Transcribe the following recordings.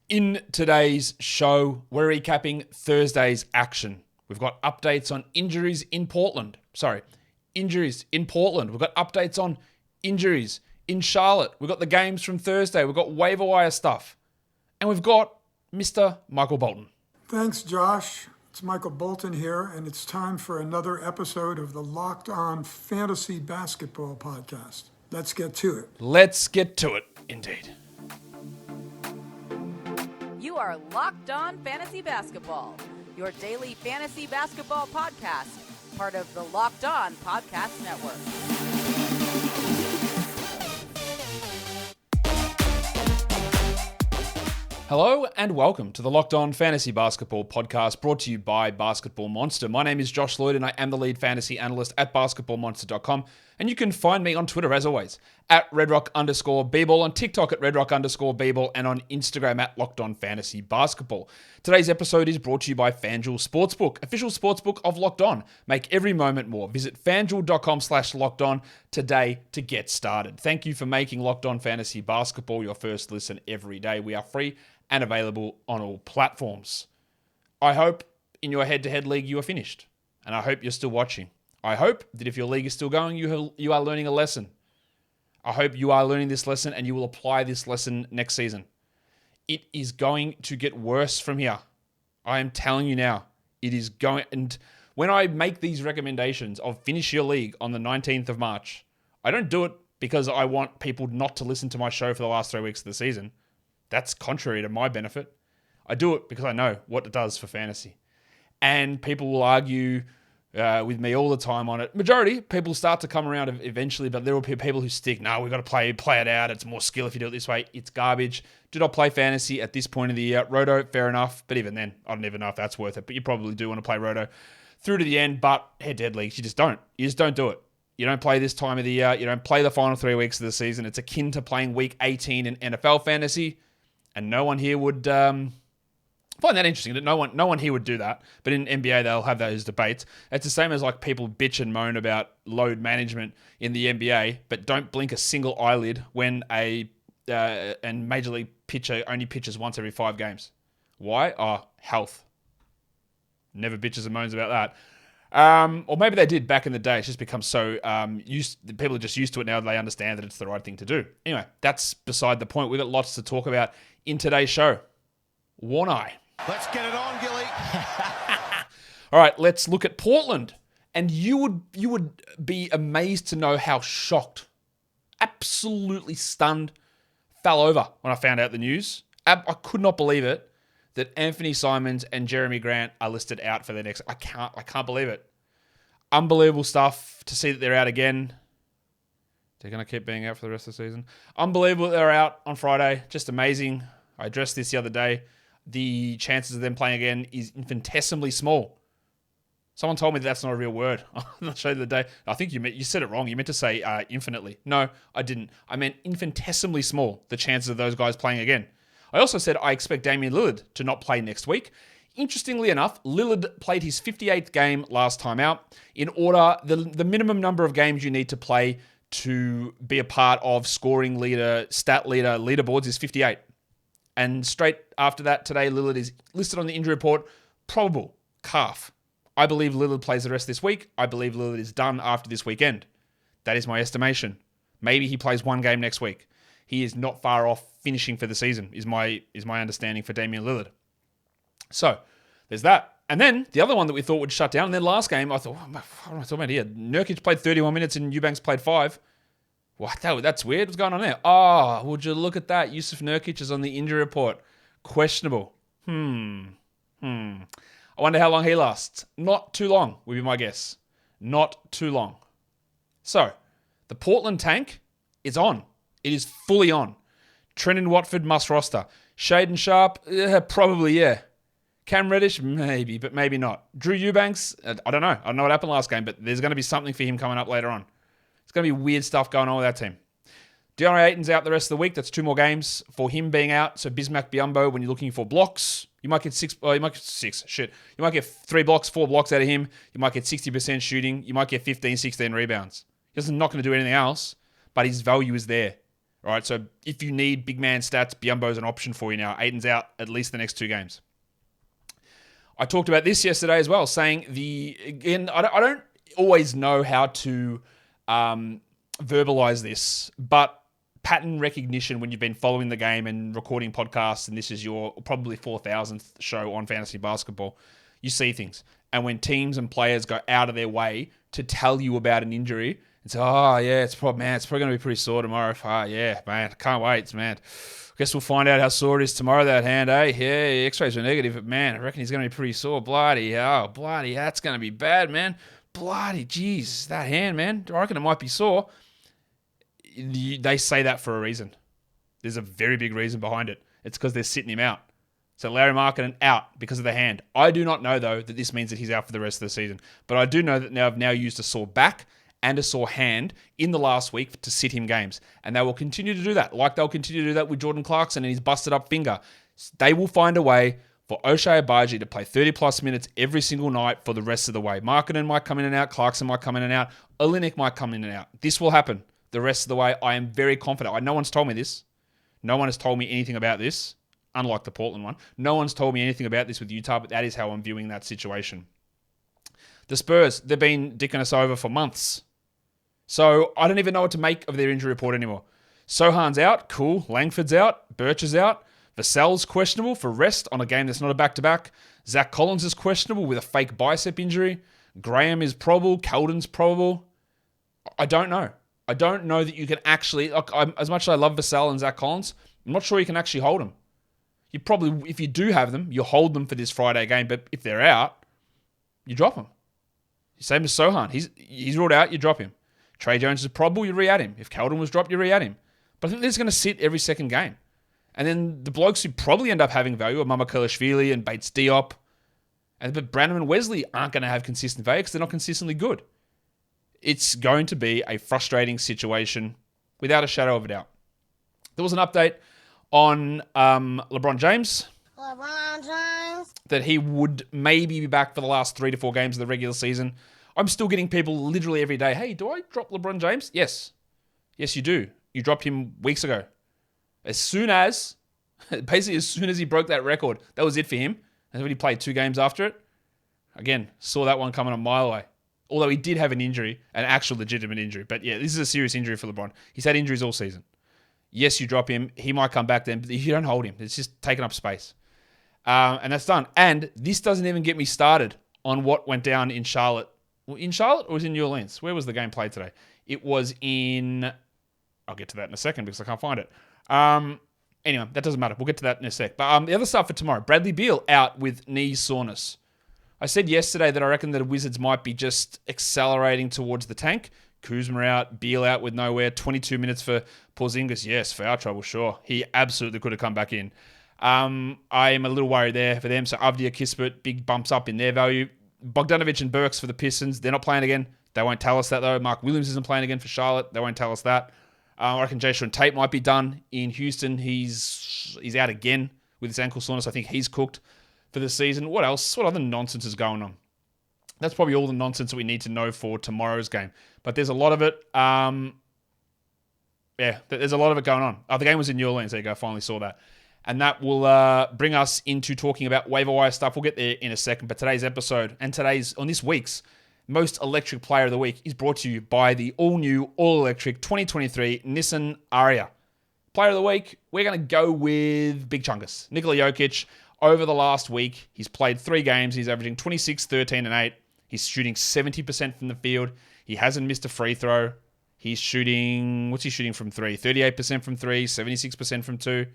In today's show, we're recapping Thursday's action. We've got updates on injuries in Portland. Injuries in Portland. We've got updates on injuries in Charlotte. We've got the games from Thursday. We've got waiver wire stuff. And we've got Mr. Michael Bolton. Thanks, Josh. It's Michael Bolton here, and it's time for another episode of the Locked On Fantasy Basketball Podcast. Let's get to it. Let's get to it, indeed. You are Locked On Fantasy Basketball, your daily fantasy basketball podcast, part of the Locked On Podcast Network. Hello and welcome to the Locked On Fantasy Basketball Podcast, brought to you by Basketball Monster. My name is Josh Lloyd and I am the lead fantasy analyst at basketballmonster.com. And you can find me on Twitter, as always, at redrock_bball, on TikTok at redrock_bball, and on Instagram at Locked On Fantasy Basketball. Today's episode is brought to you by FanDuel Sportsbook, official sportsbook of Locked On. Make every moment more. Visit fanduel.com/lockedon today to get started. Thank you for making Locked On Fantasy Basketball your first listen every day. We are free and available on all platforms. I hope in your head-to-head league you are finished, and I hope you're still watching. I hope that if your league is still going, you are learning a lesson. I hope you are learning this lesson and you will apply this lesson next season. It is going to get worse from here. I am telling you now, it is going. And when I make these recommendations of finish your league on the 19th of March, I don't do it because I want people not to listen to my show for the last 3 weeks of the season. That's contrary to my benefit. I do it because I know what it does for fantasy. And people will argue with me all the time on it. Majority, people start to come around eventually, but there will be people who stick, no, we've got to play it out. It's more skill if you do it this way. It's garbage. Do not play fantasy at this point of the year. Roto, fair enough. But even then, I don't even know if that's worth it. But you probably do want to play Roto through to the end. But head-to-head leagues, you just don't. You just don't do it. You don't play this time of the year. You don't play the final 3 weeks of the season. It's akin to playing week 18 in NFL fantasy. And no one here would find that interesting that no one here would do that. But in NBA, they'll have those debates. It's the same as like people bitch and moan about load management in the NBA, but don't blink a single eyelid when and major league pitcher only pitches once every 5 games. Why? Health. Never bitches and moans about that. Or maybe they did back in the day. It's just become so people are just used to it now. They understand that it's the right thing to do. Anyway, that's beside the point. We've got lots to talk about in today's show. One eye. Let's get it on, Gilly. All right, let's look at Portland. And you would be amazed to know how shocked, absolutely stunned, fell over when I found out the news. I could not believe it that Anfernee Simons and Jerami Grant are listed out for their next. I can't believe it. Unbelievable stuff to see that they're out again. They're going to keep being out for the rest of the season. Unbelievable they're out on Friday. Just amazing. I addressed this the other day. The chances of them playing again is infinitesimally small. Someone told me that's not a real word. I'll show you the day. I think you said it wrong. You meant to say infinitely. No, I didn't. I meant infinitesimally small, the chances of those guys playing again. I also said I expect Damian Lillard to not play next week. Interestingly enough, Lillard played his 58th game last time out. In order, the minimum number of games you need to play to be a part of scoring leader, stat leader, leaderboards is 58. And straight after that, today, Lillard is listed on the injury report, probable calf. I believe Lillard plays the rest of this week. I believe Lillard is done after this weekend. That is my estimation. Maybe he plays one game next week. He is not far off finishing for the season, is my understanding for Damian Lillard. So, there's that. And then, the other one that we thought would shut down, and then last game, I thought, what am I talking about here? Nurkic played 31 minutes and Eubanks played 5. What? That's weird. What's going on there? Would you look at that? Yusuf Nurkic is on the injury report. Questionable. I wonder how long he lasts. Not too long, would be my guess. Not too long. So, the Portland tank is on. It is fully on. Trenton Watford must roster. Shaden Sharp, probably, yeah. Cam Reddish, maybe, but maybe not. Drew Eubanks, I don't know. I don't know what happened last game, but there's going to be something for him coming up later on. It's going to be weird stuff going on with that team. DeAndre Ayton's out the rest of the week. That's 2 more games for him being out. So Bismack Biyombo, when you're looking for blocks, you might get 3 blocks, 4 blocks out of him. You might get 60% shooting. You might get 15, 16 rebounds. He's not going to do anything else, but his value is there. All right, so if you need big man stats, Biyombo's an option for you now. Aiton's out at least the next 2 games. I talked about this yesterday as well, saying I don't always know how to verbalize this, but pattern recognition when you've been following the game and recording podcasts, and this is your probably 4,000th show on fantasy basketball, you see things. And when teams and players go out of their way to tell you about an injury, and say, oh, yeah, it's probably going to be pretty sore tomorrow. Oh, yeah, man, can't wait, man. Guess we'll find out how sore it is tomorrow, that hand, eh? Yeah, x-rays are negative, but man, I reckon he's going to be pretty sore. Bloody, that's going to be bad, man. Bloody, jeez, that hand, man. I reckon it might be sore. They say that for a reason. There's a very big reason behind it. It's because they're sitting him out. So Larry Markkinen out because of the hand. I do not know, though, that this means that he's out for the rest of the season. But I do know that I've now used a sore back and a sore hand in the last week to sit him games. And they will continue to do that, like they'll continue to do that with Jordan Clarkson and his busted up finger. They will find a way for Ochai Agbaji to play 30-plus minutes every single night for the rest of the way. Markkinen might come in and out. Clarkson might come in and out. Olynyk might come in and out. This will happen the rest of the way. I am very confident. No one's told me this. No one has told me anything about this, unlike the Portland one. No one's told me anything about this with Utah, but that is how I'm viewing that situation. The Spurs, they've been dicking us over for months. So I don't even know what to make of their injury report anymore. Sohan's out. Cool. Langford's out. Birch is out. Vassell's questionable for rest on a game that's not a back-to-back. Zach Collins is questionable with a fake bicep injury. Graham is probable. Keldon's probable. I don't know. I don't know that you can actually... as much as I love Vassell and Zach Collins, I'm not sure you can actually hold them. You probably, if you do have them, you hold them for this Friday game. But if they're out, you drop them. Same as Sohan. He's ruled out, you drop him. Trey Jones is probable, you re-add him. If Keldon was dropped, you re-add him. But I think they're just going to sit every second game. And then the blokes who probably end up having value are Mamukelashvili and Bates Diop. But Brandon and Wesley aren't going to have consistent value because they're not consistently good. It's going to be a frustrating situation without a shadow of a doubt. There was an update on LeBron James. That he would maybe be back for the last 3 to 4 games of the regular season. I'm still getting people literally every day, hey, do I drop LeBron James? Yes. Yes, you do. You dropped him weeks ago. Basically as soon as he broke that record, that was it for him. And when he played 2 games after it, again, saw that one coming a mile away. Although he did have an injury, an actual legitimate injury. But yeah, this is a serious injury for LeBron. He's had injuries all season. Yes, you drop him. He might come back then, but if you don't hold him, it's just taking up space. And that's done. And this doesn't even get me started on what went down in Charlotte. In Charlotte or was it in New Orleans? Where was the game played today? It was in... I'll get to that in a second because I can't find it. Anyway, that doesn't matter. We'll get to that in a sec. But the other stuff for tomorrow. Bradley Beal out with knee soreness. I said yesterday that I reckon that the Wizards might be just accelerating towards the tank. Kuzma out, Beal out with nowhere. 22 minutes for Porzingis. Yes, foul trouble, sure. He absolutely could have come back in. I am a little worried there for them. So Avdia Kispert, big bumps up in their value. Bogdanovic and Burks for the Pistons. They're not playing again. They won't tell us that, though. Mark Williams isn't playing again for Charlotte. They won't tell us that. I reckon Jason Tate might be done in Houston. He's out again with his ankle soreness. I think he's cooked for the season. What else? What other nonsense is going on? That's probably all the nonsense that we need to know for tomorrow's game. But there's a lot of it. There's a lot of it going on. Oh, the game was in New Orleans. There you go. Finally saw that. And that will bring us into talking about waiver wire stuff. We'll get there in a second. But today's episode and on this week's Most Electric Player of the Week is brought to you by the all-new, all-electric 2023 Nissan Ariya. Player of the Week, we're going to go with Big Chungus. Nikola Jokic, over the last week, he's played 3 games. He's averaging 26, 13, and 8. He's shooting 70% from the field. He hasn't missed a free throw. He's shooting, what's he shooting from 3? 38% from 3, 76% from 2.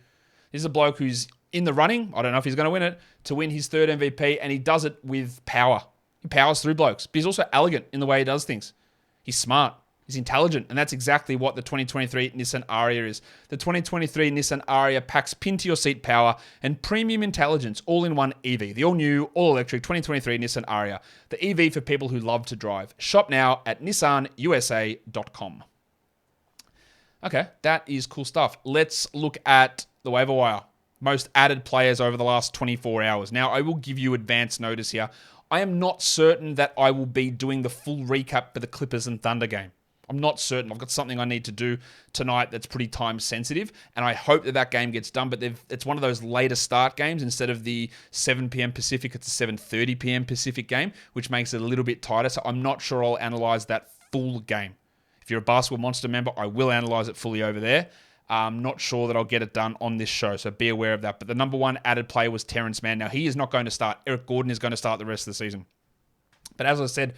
This is a bloke who's in the running. I don't know if he's going to win it, to win his 3rd MVP, and he does it with power. He powers through blokes, but he's also elegant in the way he does things. He's smart. He's intelligent, and that's exactly what the 2023 Nissan Ariya is. The 2023 Nissan Ariya packs pin-to-your-seat power and premium intelligence all in one EV. The all-new, all-electric 2023 Nissan Ariya. The EV for people who love to drive. Shop now at nissanusa.com. Okay, that is cool stuff. Let's look at the waiver wire. Most added players over the last 24 hours. Now, I will give you advance notice here. I am not certain that I will be doing the full recap for the Clippers and Thunder game. I'm not certain. I've got something I need to do tonight that's pretty time sensitive, and I hope that game gets done, but it's one of those later start games. Instead of the 7 p.m. Pacific, it's a 7:30 p.m. Pacific game, which makes it a little bit tighter, so I'm not sure I'll analyze that full game. If you're a Basketball Monster member, I will analyze it fully over there. I'm not sure that I'll get it done on this show, so be aware of that. But the number one added player was Terrence Mann. Now, he is not going to start. Eric Gordon is going to start the rest of the season. But as I said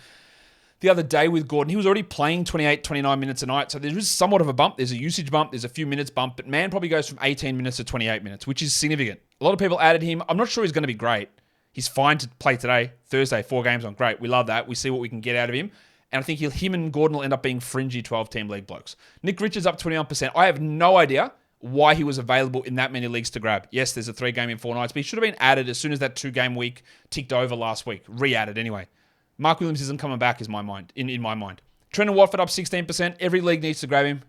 the other day with Gordon, he was already playing 28, 29 minutes a night, so there is somewhat of a bump. There's a usage bump. There's a few minutes bump, but Mann probably goes from 18 minutes to 28 minutes, which is significant. A lot of people added him. I'm not sure he's going to be great. He's fine to play today, Thursday, 4 games on. Great. We love that. We see what we can get out of him. And I think him and Gordon will end up being fringy 12-team league blokes. Nick Richards up 21%. I have no idea why he was available in that many leagues to grab. Yes, there's a 3 game in 4 nights, but he should have been added as soon as that 2 game week ticked over last week. Re-added anyway. Mark Williams isn't coming back in my mind. Trendon Watford up 16%. Every league needs to grab him.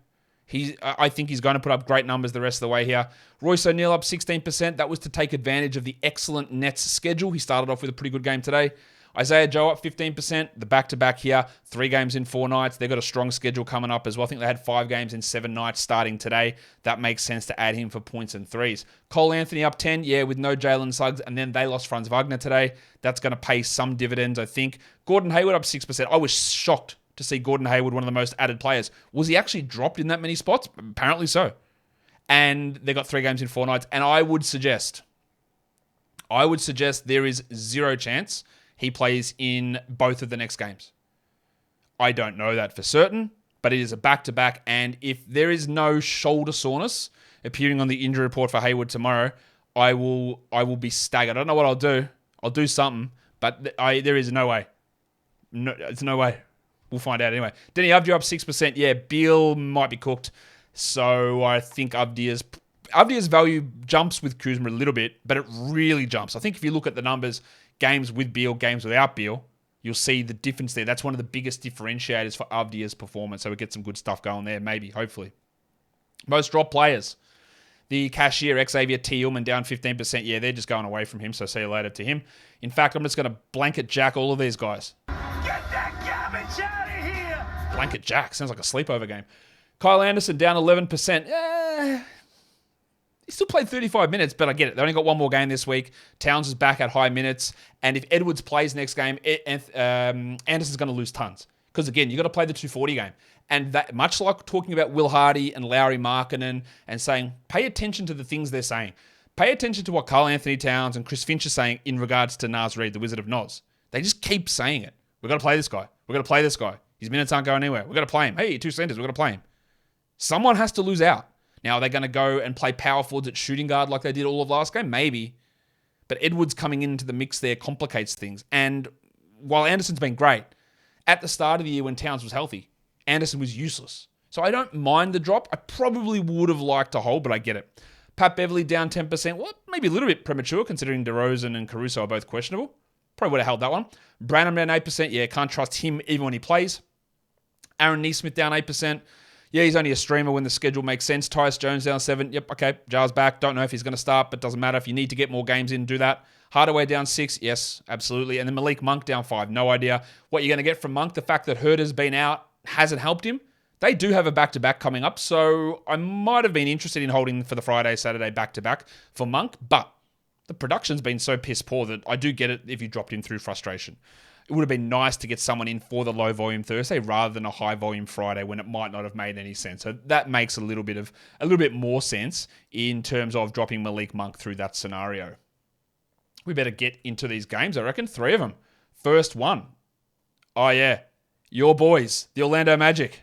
I think he's going to put up great numbers the rest of the way here. Royce O'Neal up 16%. That was to take advantage of the excellent Nets schedule. He started off with a pretty good game today. Isaiah Joe up 15%. The back-to-back here, 3 games in 4 nights. They've got a strong schedule coming up as well. I think they had 5 games in 7 nights starting today. That makes sense to add him for points and threes. Cole Anthony up 10, with no Jalen Suggs, and then they lost Franz Wagner today. That's going to pay some dividends, I think. Gordon Hayward up 6%. I was shocked to see Gordon Hayward, one of the most added players. Was he actually dropped in that many spots? Apparently so. And they got 3 games in 4 nights, and I would suggest there is 0 chance he plays in both of the next games. I don't know that for certain, but it is a back-to-back, and if there is no shoulder soreness appearing on the injury report for Hayward tomorrow, I will be staggered. I don't know what I'll do. I'll do something, but there is no way. No, it's no way. We'll find out anyway. Denny Avdia up 6%. Beal might be cooked, so I think Avdia's value jumps with Kuzma a little bit, but it really jumps. I think if you look at the numbers, games with Beal, games without Beal, you'll see the difference there. That's one of the biggest differentiators for Avdia's performance. So we get some good stuff going there, maybe, hopefully. Most drop players. The cashier, Xavier Tillman, down 15%. They're just going away from him, so see you later to him. In fact, I'm just going to blanket jack all of these guys. Get that garbage out of here! Blanket jack. Sounds like a sleepover game. Kyle Anderson down 11%. He still played 35 minutes, but I get it. They only got 1 more game this week. Towns is back at high minutes. And if Edwards plays next game, Anderson's going to lose tons. Because, again, you got to play the 240 game. And that, much like talking about Will Hardy and Lauri Markkanen and saying, pay attention to the things they're saying. Pay attention to what Karl Anthony Towns and Chris Finch are saying in regards to Naz Reid, the Wizard of Noz. They just keep saying it. We've got to play this guy. We've got to play this guy. His minutes aren't going anywhere. We've got to play him. Hey, 2 centers. We've got to play him. Someone has to lose out. Now, are they going to go and play power forwards at shooting guard like they did all of last game? Maybe. But Edwards coming into the mix there complicates things. And while Anderson's been great, at the start of the year when Towns was healthy, Anderson was useless. So I don't mind the drop. I probably would have liked to hold, but I get it. Pat Beverly down 10%. Well, maybe a little bit premature considering DeRozan and Caruso are both questionable. Probably would have held that one. Brandon down 8%. Can't trust him even when he plays. Aaron Nesmith down 8%. He's only a streamer when the schedule makes sense. Tyus Jones down 7. Yep, okay. Jar's back. Don't know if he's going to start, but doesn't matter. If you need to get more games in, do that. Hardaway down 6. Yes, absolutely. And then Malik Monk down 5. No idea what you're going to get from Monk. The fact that Herter's been out hasn't helped him. They do have a back-to-back coming up, so I might have been interested in holding for the Friday, Saturday back-to-back for Monk, but the production's been so piss poor that I do get it if you dropped him through frustration. It would have been nice to get someone in for the low volume Thursday rather than a high volume Friday when it might not have made any sense. So that makes a little bit more sense in terms of dropping Malik Monk through that scenario. We better get into these games, I reckon. 3 of them. First one. Oh yeah. Your boys, the Orlando Magic.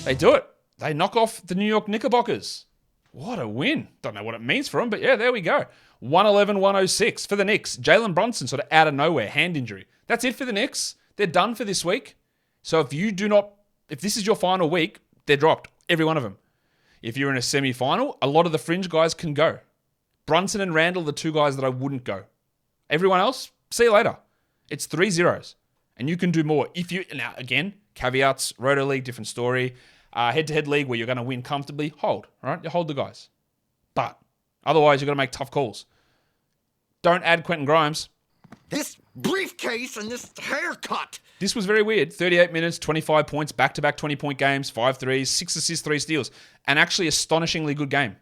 They do it. They knock off the New York Knickerbockers. What a win. Don't know what it means for them, but there we go. 111-106 for the Knicks. Jalen Brunson sort of out of nowhere, hand injury. That's it for the Knicks. They're done for this week. So if this is your final week, they're dropped. Every one of them. If you're in a semi-final, a lot of the fringe guys can go. Brunson and Randall are the 2 guys that I wouldn't go. Everyone else, see you later. It's 3 zeros. And you can do more. Now, again, caveats, Roto League, different story. Head-to-head league where you're going to win comfortably, hold. All right? You hold the guys. But otherwise, you've got to make tough calls. Don't add Quentin Grimes. This briefcase and this haircut This was very weird. 38 minutes, 25 points, back-to-back 20-point games, 5 threes, 6 assists, 3 steals. An actually astonishingly good game.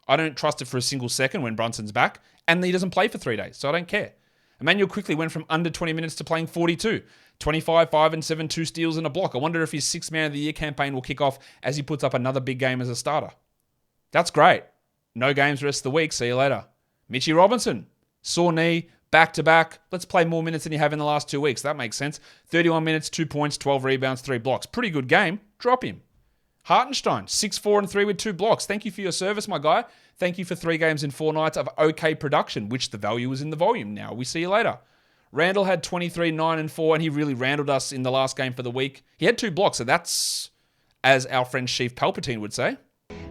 I don't trust it for a single second when Brunson's back, and he doesn't play for 3 days, so I don't care. Emmanuel quickly went from under 20 minutes to playing 42. 25, 5 and 7, 2 steals and a block. I wonder if his 6th Man of the Year campaign will kick off as he puts up another big game as a starter. That's great. No games rest of the week. See you later. Mitchie Robinson, sore knee, back-to-back. Let's play more minutes than you have in the last 2 weeks. That makes sense. 31 minutes, 2 points, 12 rebounds, 3 blocks. Pretty good game. Drop him. Hartenstein, 6, 4 and 3 with 2 blocks. Thank you for your service, my guy. Thank you for 3 games in 4 nights of okay production, which the value is in the volume now. We see you later. Randall had 23, 9 and 4, and he really randled us in the last game for the week. He had 2 blocks, so that's, as our friend Chief Palpatine would say,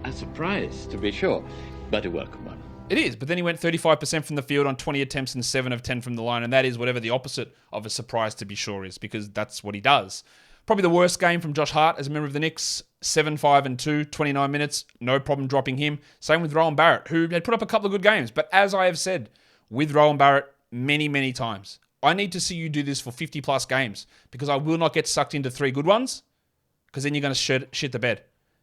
a surprise, to be sure, but a welcome one. It is, but then he went 35% from the field on 20 attempts and 7 of 10 from the line, and that is whatever the opposite of a surprise to be sure is, because that's what he does. Probably the worst game from Josh Hart as a member of the Knicks, 7, 5 and 2, 29 minutes, no problem dropping him. Same with Rowan Barrett, who had put up a couple of good games, but as I have said with Rowan Barrett many, many times, I need to see you do this for 50-plus games, because I will not get sucked into 3 good ones, because then you're going to shit the bed.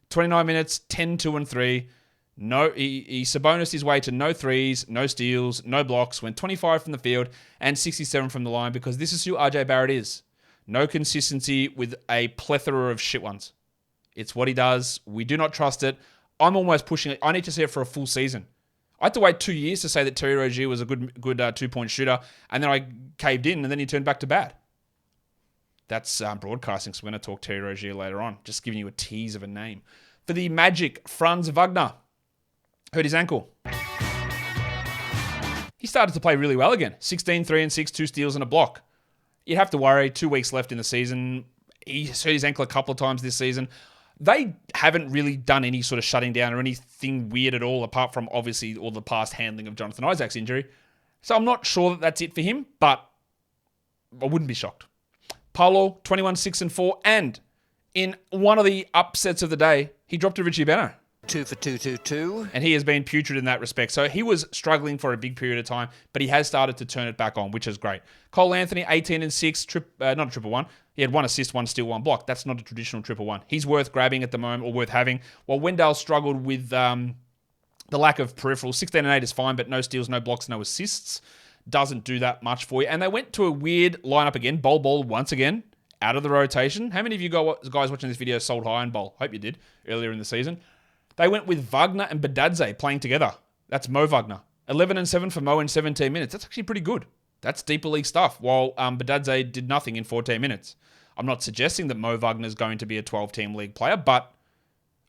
29 minutes, 10, 2 and 3. No, he Sabonised his way to no threes, no steals, no blocks, went 25 from the field and 67 from the line, because this is who RJ Barrett is. No consistency with a plethora of shit ones. It's what he does. We do not trust it. I'm almost pushing it. I need to see it for a full season. I had to wait 2 years to say that Terry Rozier was a good 2-point shooter, and then I caved in, and then he turned back to bad. That's broadcasting, so we're going to talk Terry Rozier later on. Just giving you a tease of a name. For the Magic, Franz Wagner hurt his ankle. He started to play really well again. 16, 3 and 6, 2 steals and a block. You'd have to worry. 2 weeks left in the season. He hurt his ankle a couple of times this season. They haven't really done any sort of shutting down or anything weird at all, apart from obviously all the past handling of Jonathan Isaac's injury. So I'm not sure that that's it for him, but I wouldn't be shocked. Paolo, 21, 6 and 4, and in one of the upsets of the day, he dropped to Richie Beno. 2 for 2, 2, 2. And he has been putrid in that respect. So he was struggling for a big period of time, but he has started to turn it back on, which is great. Cole Anthony, 18 and 6, not a triple one. He had 1 assist, 1 steal, 1 block. That's not a traditional triple one. He's worth grabbing at the moment, or worth having. While Wendell struggled with the lack of peripherals, 16 and 8 is fine, but no steals, no blocks, no assists. Doesn't do that much for you. And they went to a weird lineup again. Bol once again, out of the rotation. How many of you guys watching this video sold high on Bol? Hope you did earlier in the season. They went with Wagner and Badadze playing together. That's Mo Wagner. 11 and 7 for Mo in 17 minutes. That's actually pretty good. That's deeper league stuff, while Badadze did nothing in 14 minutes. I'm not suggesting that Mo Wagner is going to be a 12-team league player, but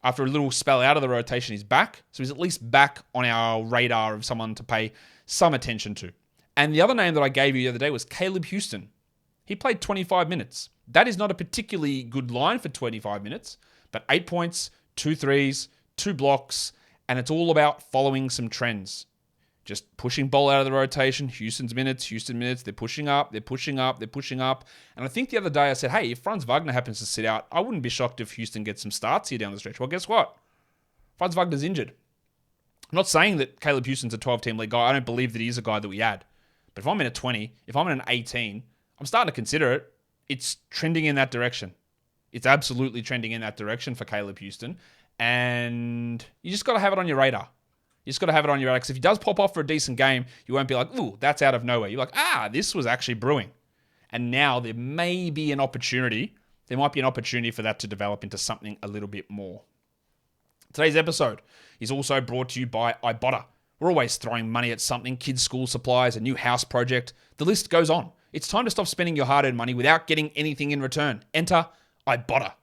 after a little spell out of the rotation, he's back. So he's at least back on our radar of someone to pay some attention to. And the other name that I gave you the other day was Caleb Houston. He played 25 minutes. That is not a particularly good line for 25 minutes, but 8 points, 2 threes, 2 blocks, and it's all about following some trends. Just pushing Bol out of the rotation, Houston minutes, they're pushing up. And I think the other day I said, hey, if Franz Wagner happens to sit out, I wouldn't be shocked if Houston gets some starts here down the stretch. Well, guess what? Franz Wagner's injured. I'm not saying that Caleb Houston's a 12-team league guy. I don't believe that he is a guy that we add. But if I'm in a 20, if I'm in an 18, I'm starting to consider it. It's trending in that direction. It's absolutely trending in that direction for Caleb Houston. And you just got to have it on your radar. You just got to have it on your radar. Because if he does pop off for a decent game, you won't be like, ooh, that's out of nowhere. You're like, this was actually brewing. And now there may be an opportunity. There might be an opportunity for that to develop into something a little bit more. Today's episode is also brought to you by Ibotta. We're always throwing money at something, kids' school supplies, a new house project. The list goes on. It's time to stop spending your hard-earned money without getting anything in return. Enter Ibotta.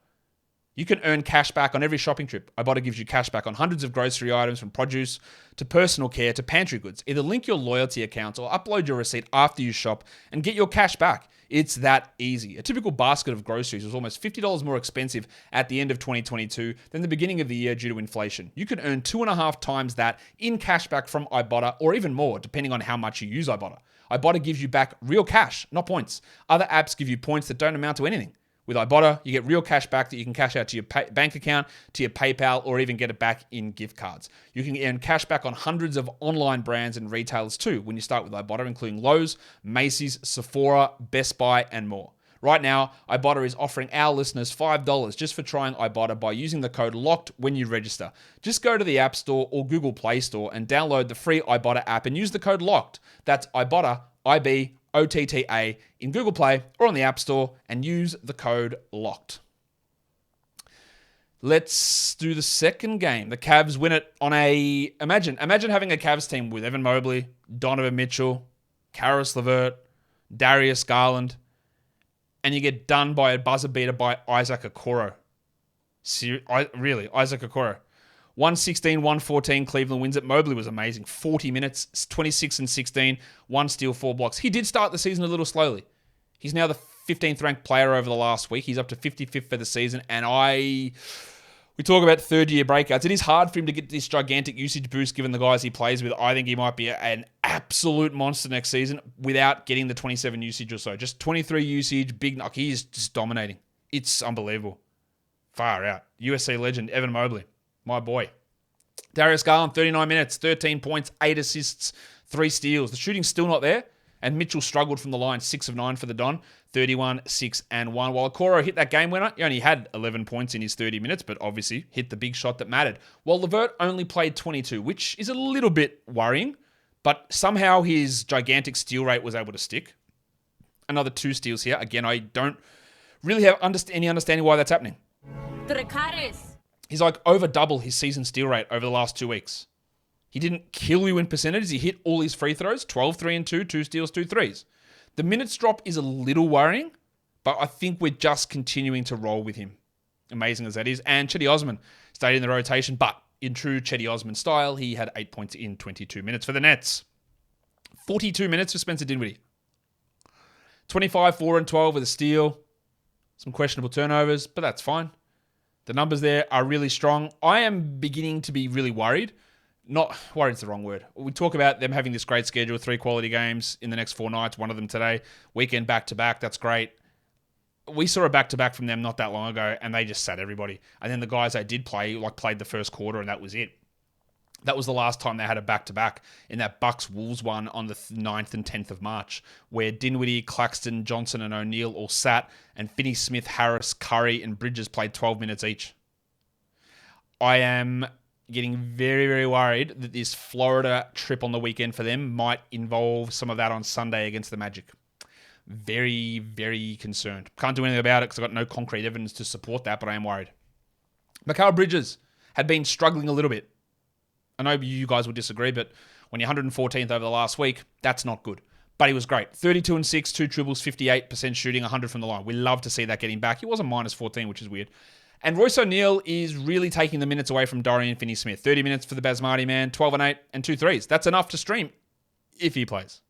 You can earn cash back on every shopping trip. Ibotta gives you cash back on hundreds of grocery items, from produce to personal care to pantry goods. Either link your loyalty accounts or upload your receipt after you shop and get your cash back. It's that easy. A typical basket of groceries was almost $50 more expensive at the end of 2022 than the beginning of the year due to inflation. You can earn 2.5 times that in cash back from Ibotta, or even more, depending on how much you use Ibotta. Ibotta gives you back real cash, not points. Other apps give you points that don't amount to anything. With Ibotta, you get real cash back that you can cash out to your bank account, to your PayPal, or even get it back in gift cards. You can earn cash back on hundreds of online brands and retailers too when you start with Ibotta, including Lowe's, Macy's, Sephora, Best Buy, and more. Right now, Ibotta is offering our listeners $5 just for trying Ibotta by using the code LOCKED when you register. Just go to the App Store or Google Play Store and download the free Ibotta app and use the code LOCKED. That's Ibotta, IBOTTA, in Google Play or on the App Store, and use the code LOCKED. Let's do the second game. The Cavs win it on a... Imagine having a Cavs team with Evan Mobley, Donovan Mitchell, Karis LeVert, Darius Garland, and you get done by a buzzer beater by Isaac Okoro. Really, Isaac Okoro. 116-114, Cleveland wins it. Mobley was amazing. 40 minutes, 26 and 16, 1 steal, 4 blocks. He did start the season a little slowly. He's now the 15th ranked player over the last week. He's up to 55th for the season, and we talk about third-year breakouts. It is hard for him to get this gigantic usage boost given the guys he plays with. I think he might be an absolute monster next season without getting the 27 usage or so. Just 23 usage, big knock. He is just dominating. It's unbelievable. Far out. USC legend, Evan Mobley, my boy. Darius Garland, 39 minutes, 13 points, 8 assists, 3 steals. The shooting's still not there, and Mitchell struggled from the line, 6 of 9 for the Don, 31, 6, and 1. While Okoro hit that game winner, he only had 11 points in his 30 minutes, but obviously hit the big shot that mattered. While LeVert only played 22, which is a little bit worrying, but somehow his gigantic steal rate was able to stick. Another 2 steals here. Again, I don't really have any understanding why that's happening. He's like over double his season steal rate over the last 2 weeks. He didn't kill you in percentages. He hit all his free throws, 12, 3, and 2, 2 steals, 2 threes. The minutes drop is a little worrying, but I think we're just continuing to roll with him. Amazing as that is. And Chetty Osman stayed in the rotation, but in true Chetty Osman style, he had 8 points in 22 minutes for the Nets. 42 minutes for Spencer Dinwiddie. 25, 4, and 12 with a steal. Some questionable turnovers, but that's fine. The numbers there are really strong. I am beginning to be really worried. Not worried is the wrong word. We talk about them having this great schedule, 3 quality games in the next 4 nights, one of them today, weekend back-to-back, that's great. We saw a back-to-back from them not that long ago, and they just sat everybody. And then the guys they did play, played the first quarter, and that was it. That was the last time they had a back-to-back in that Bucks-Wolves one on the 9th and 10th of March, where Dinwiddie, Claxton, Johnson, and O'Neal all sat, and Finney-Smith, Harris, Curry, and Bridges played 12 minutes each. I am getting very, very worried that this Florida trip on the weekend for them might involve some of that on Sunday against the Magic. Very, very concerned. Can't do anything about it because I've got no concrete evidence to support that, but I am worried. Mikal Bridges had been struggling a little bit. I know you guys will disagree, but when you're 114th over the last week, that's not good. But he was great. 32 and 6, 2 triples, 58% shooting, 100 from the line. We love to see that getting back. He was a minus 14, which is weird. And Royce O'Neal is really taking the minutes away from Dorian Finney-Smith. 30 minutes for the Basmati man, 12 and 8, and 2 threes. That's enough to stream if he plays.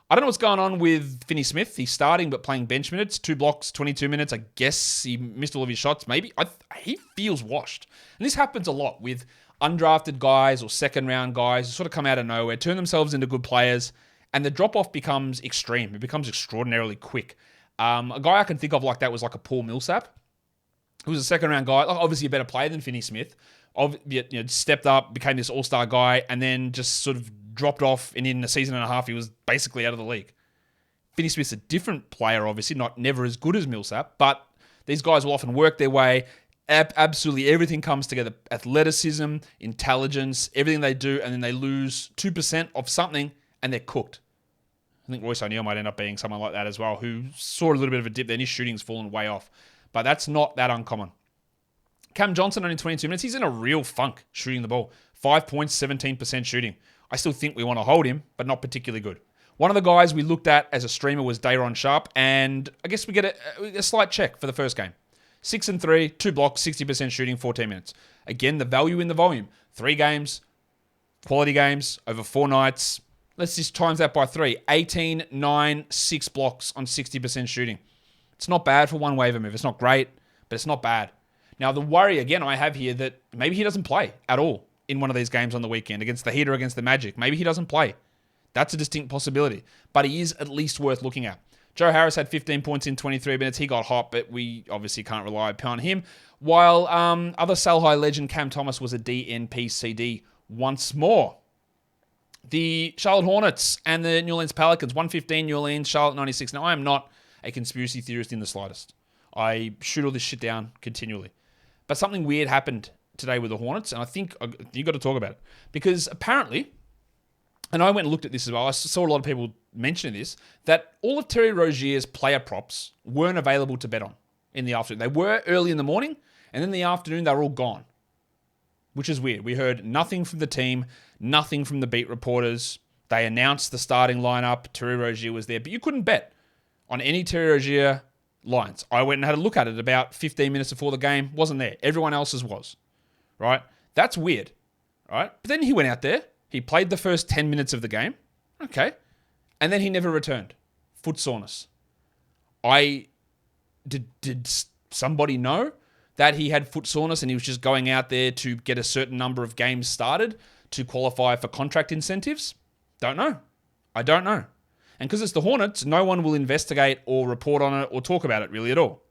I don't know what's going on with Finney-Smith. He's starting but playing bench minutes. 2 blocks, 22 minutes. I guess he missed all of his shots, maybe. He feels washed. And this happens a lot with undrafted guys or second-round guys who sort of come out of nowhere, turn themselves into good players, and the drop-off becomes extreme. It becomes extraordinarily quick. A guy I can think of like that was like a Paul Millsap, who was a second-round guy, obviously a better player than Finney-Smith, stepped up, became this all-star guy, and then just sort of dropped off, and in a season and a half, he was basically out of the league. Finney-Smith's a different player, obviously, never as good as Millsap, but these guys will often work their way. Absolutely everything comes together. Athleticism, intelligence, everything they do, and then they lose 2% of something, and they're cooked. I think Royce O'Neal might end up being someone like that as well, who saw a little bit of a dip, then his shooting's fallen way off. But that's not that uncommon. Cam Johnson, only 22 minutes. He's in a real funk shooting the ball. 5 points, 17% shooting. I still think we want to hold him, but not particularly good. One of the guys we looked at as a streamer was Day'Ron Sharpe, and I guess we get a slight check for the first game. 6 and 3, 2 blocks, 60% shooting, 14 minutes. Again, the value in the volume. 3 games, quality games, over 4 nights. Let's just times that by 3. 18, 9, 6 blocks on 60% shooting. It's not bad for one waiver move. It's not great, but it's not bad. Now, the worry, again, I have here that maybe he doesn't play at all in one of these games on the weekend against the Heat or against the Magic. Maybe he doesn't play. That's a distinct possibility, but he is at least worth looking at. Joe Harris had 15 points in 23 minutes. He got hot, but we obviously can't rely upon him. While other Sal High legend Cam Thomas was a DNP CD once more. The Charlotte Hornets and the New Orleans Pelicans, 115 New Orleans, Charlotte 96. Now, I am not a conspiracy theorist in the slightest. I shoot all this shit down continually. But something weird happened today with the Hornets, and I think you got to talk about it. Because apparently, and I went and looked at this as well, I saw a lot of people mentioning this, that all of Terry Rozier's player props weren't available to bet on in the afternoon. They were early in the morning, and then in the afternoon, they were all gone, which is weird. We heard nothing from the team, nothing from the beat reporters. They announced the starting lineup. Terry Rozier was there, but you couldn't bet on any Terry Rozier lines. I went and had a look at it about 15 minutes before the game. Wasn't there. Everyone else's was. Right? That's weird. Right? But then he went out there. He played the first 10 minutes of the game. Okay. And then he never returned. Foot soreness. Did somebody know that he had foot soreness and he was just going out there to get a certain number of games started to qualify for contract incentives? Don't know. I don't know. And because it's the Hornets, no one will investigate or report on it or talk about it really at all.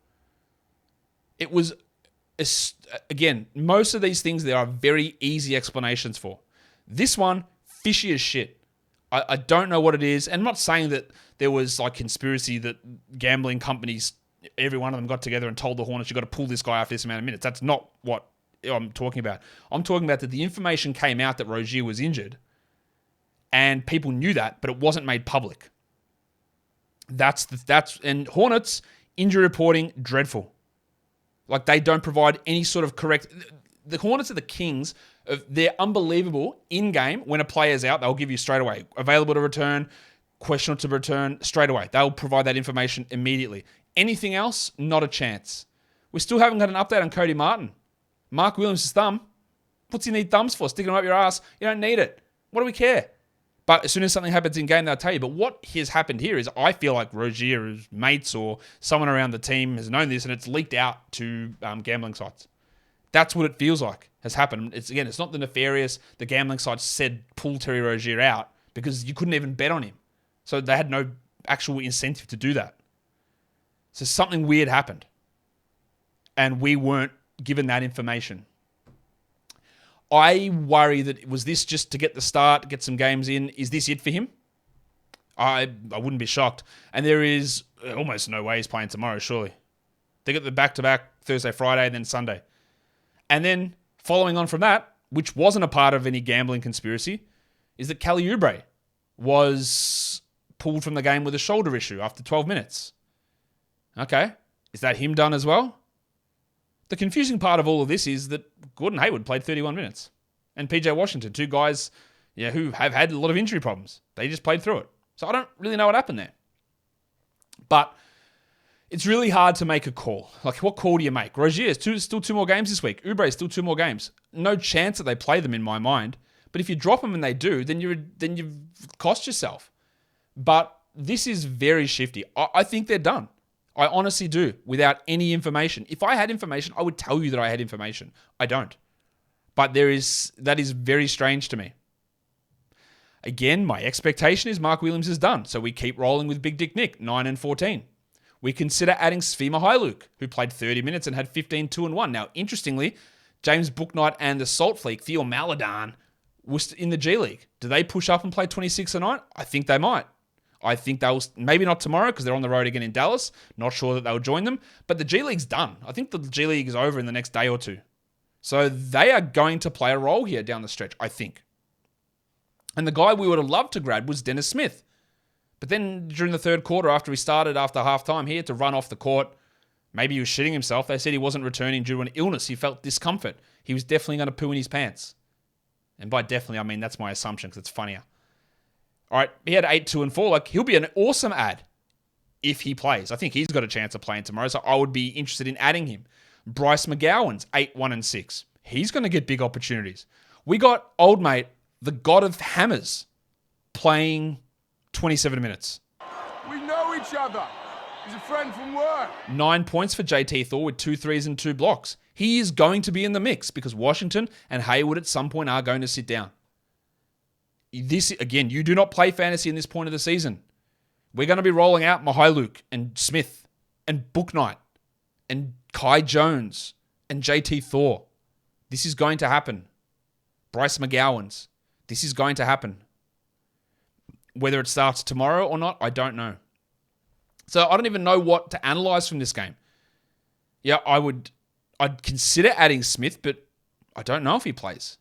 It was, again, most of these things there are very easy explanations for. This one, fishy as shit. I don't know what it is. And I'm not saying that there was like conspiracy that gambling companies, every one of them got together and told the Hornets, you've got to pull this guy after this amount of minutes. That's not what I'm talking about. I'm talking about that the information came out that Rozier was injured and people knew that, but it wasn't made public. And Hornets injury reporting, dreadful. Like they don't provide any sort of correct. The Hornets are the kings of, they're unbelievable in game. When a player's out, they'll give you straight away available to return, questionable to return straight away. They'll provide that information immediately. Anything else, not a chance. We still haven't got an update on Cody Martin. Mark Williams' thumb. What's he need thumbs for? Sticking them up your ass. You don't need it. What do we care? But as soon as something happens in game, they'll tell you. But what has happened here is I feel like Rozier's mates or someone around the team has known this and it's leaked out to gambling sites. That's what it feels like has happened. It's not the nefarious, the gambling sites said pull Terry Rozier out because you couldn't even bet on him. So they had no actual incentive to do that. So something weird happened. And we weren't given that information. I worry that was this just to get the start, get some games in. Is this it for him? I wouldn't be shocked. And there is almost no way he's playing tomorrow, surely. They got the back-to-back Thursday, Friday, and then Sunday. And then following on from that, which wasn't a part of any gambling conspiracy, is that Kelly Oubre was pulled from the game with a shoulder issue after 12 minutes. Okay. Is that him done as well? The confusing part of all of this is that Gordon Hayward played 31 minutes. And PJ Washington, two guys who have had a lot of injury problems. They just played through it. So I don't really know what happened there. But it's really hard to make a call. Like, what call do you make? Rozier is still two more games this week. Oubre is still two more games. No chance that they play them in my mind. But if you drop them and they do, then you've cost yourself. But this is very shifty. I think they're done. I honestly do, without any information. If I had information, I would tell you that I had information. I don't. But that is very strange to me. Again, my expectation is Mark Williams is done, so we keep rolling with Big Dick Nick, 9-14. We consider adding Svi Mykhailiuk, who played 30 minutes and had 15, 2-1. Now, interestingly, James Bouknight and the Salt Fleek, Theo Maledon, was in the G League. Do they push up and play 26 a night? I think they might. I think they'll, maybe not tomorrow because they're on the road again in Dallas. Not sure that they'll join them. But the G League's done. I think the G League is over in the next day or two. So they are going to play a role here down the stretch, I think. And the guy we would have loved to grab was Dennis Smith. But then during the third quarter, after he started after halftime, he had to run off the court. Maybe he was shitting himself. They said he wasn't returning due to an illness. He felt discomfort. He was definitely going to poo in his pants. And by definitely, I mean that's my assumption because it's funnier. All right, he had 8, 2, and 4. Like, he'll be an awesome ad if he plays. I think he's got a chance of playing tomorrow, so I would be interested in adding him. Bryce McGowan's 8, 1, and 6. He's going to get big opportunities. We got old mate, the god of hammers, playing 27 minutes. We know each other. He's a friend from work. 9 points for JT Thor with 2 threes and 2 blocks. He is going to be in the mix because Washington and Hayward at some point are going to sit down. This, again, you do not play fantasy in this point of the season. We're going to be rolling out Mykhailiuk and Smith and Bouknight and Kai Jones and JT Thor. This is going to happen. Bryce McGowan's. This is going to happen. Whether it starts tomorrow or not, I don't know. So I don't even know what to analyze from this game. Yeah, I'd consider adding Smith, but I don't know if he plays.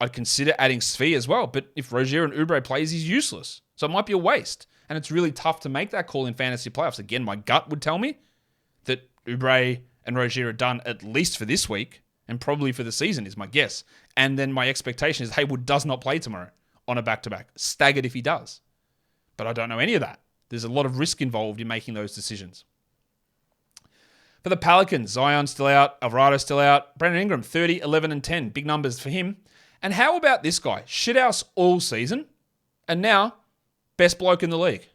I'd consider adding Svi as well, but if Rozier and Oubre plays, he's useless. So it might be a waste. And it's really tough to make that call in fantasy playoffs. Again, my gut would tell me that Oubre and Rozier are done at least for this week, and probably for the season is my guess. And then my expectation is Haywood does not play tomorrow on a back-to-back. Staggered if he does. But I don't know any of that. There's a lot of risk involved in making those decisions. For the Pelicans, Zion's still out, Alvarado's still out. Brandon Ingram, 30, 11, and 10. Big numbers for him. And how about this guy? Shithouse all season, and now best bloke in the league.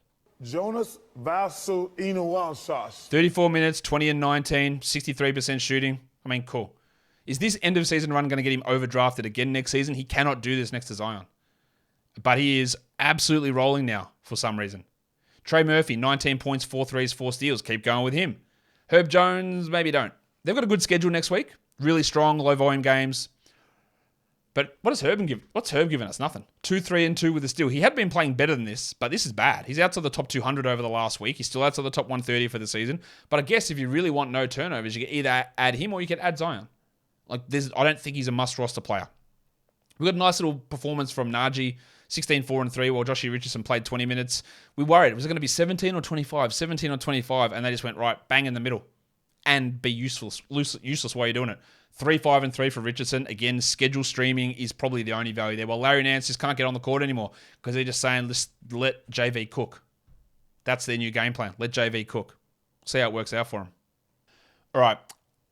Jonas Vasu Inuwansas. 34 minutes, 20 and 19, 63% shooting. I mean, cool. Is this end of season run going to get him overdrafted again next season? He cannot do this next to Zion. But he is absolutely rolling now for some reason. Trey Murphy, 19 points, 4 threes, 4 steals. Keep going with him. Herb Jones, maybe don't. They've got a good schedule next week. Really strong, low volume games. But what's Herb giving us? Nothing. 2, 3, and 2 with a steal. He had been playing better than this, but this is bad. He's outside the top 200 over the last week. He's still outside the top 130 for the season. But I guess if you really want no turnovers, you can either add him or you can add Zion. I don't think he's a must-roster player. We got a nice little performance from Najee, 16, 4, and 3, while Joshie Richardson played 20 minutes. We worried, was it going to be 17 or 25? 17 or 25, and they just went right, bang in the middle. And be useless while you're doing it. 3, 5, and 3 for Richardson. Again, schedule streaming is probably the only value there. Well, Larry Nance just can't get on the court anymore because they're just saying, let JV cook. That's their new game plan. Let JV cook. See how it works out for him. All right.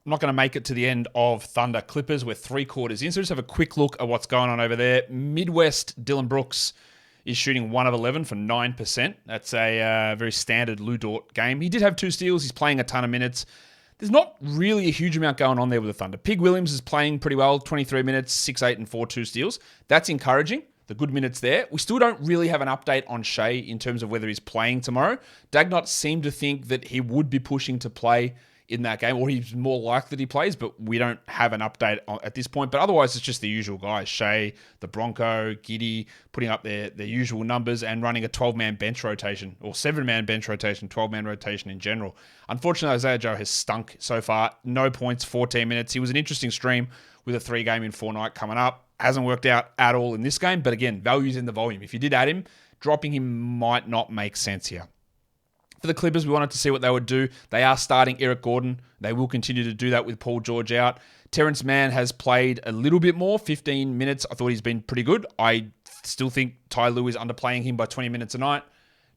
I'm not going to make it to the end of Thunder Clippers. We're 3 quarters in, so just have a quick look at what's going on over there. Midwest, Dylan Brooks is shooting 1 of 11 for 9%. That's a very standard Lou Dort game. He did have 2 steals. He's playing a ton of minutes. There's not really a huge amount going on there with the Thunder. Pig Williams is playing pretty well, 23 minutes, 6, 8, and 4, 2 steals. That's encouraging. The good minutes there. We still don't really have an update on Shea in terms of whether he's playing tomorrow. Dagnott seemed to think that he would be pushing to play in that game, or he's more likely that he plays, but we don't have an update at this point. But otherwise, it's just the usual guys. Shea, the Bronco, Giddey, putting up their usual numbers and running a 12-man bench rotation, or 7-man bench rotation, 12-man rotation in general. Unfortunately, Isaiah Joe has stunk so far. No points, 14 minutes. He was an interesting stream with a 3-game in 4 night coming up. Hasn't worked out at all in this game, but again, value's in the volume. If you did add him, dropping him might not make sense here. For the Clippers, we wanted to see what they would do. They are starting Eric Gordon. They will continue to do that with Paul George out. Terrence Mann has played a little bit more, 15 minutes. I thought he's been pretty good. I still think Ty Lue is underplaying him by 20 minutes a night.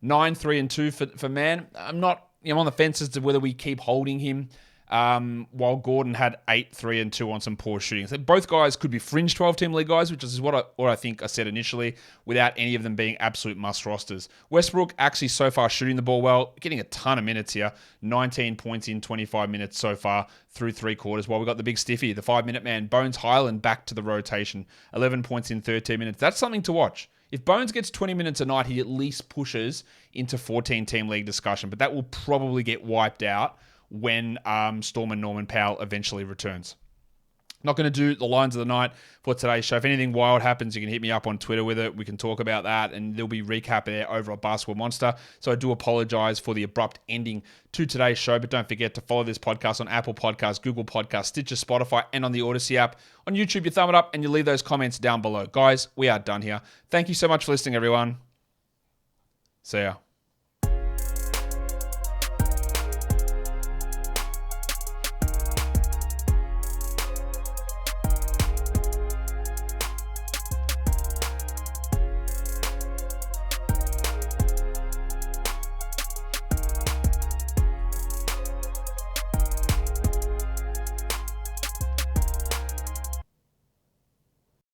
9, 3, and 2 for Mann. I'm on the fence as to whether we keep holding him. While Gordon had 8, 3, and 2 on some poor shooting. So both guys could be fringe 12-team league guys, which is what I think I said initially, without any of them being absolute must rosters. Westbrook actually so far shooting the ball well, getting a ton of minutes here. 19 points in 25 minutes so far through 3 quarters. While we got the big stiffy, the 5-minute man, Bones Highland, back to the rotation. 11 points in 13 minutes. That's something to watch. If Bones gets 20 minutes a night, he at least pushes into 14-team league discussion, but that will probably get wiped out when Storm and Norman Powell eventually returns. Not going to do the lines of the night for today's show. If anything wild happens, you can hit me up on Twitter with it. We can talk about that, and there'll be recap there over at Basketball Monster. So I do apologize for the abrupt ending to today's show, but don't forget to follow this podcast on Apple Podcasts, Google Podcasts, Stitcher, Spotify, and on the Odyssey app. On YouTube, you thumb it up, and you leave those comments down below. Guys, we are done here. Thank you so much for listening, everyone. See ya.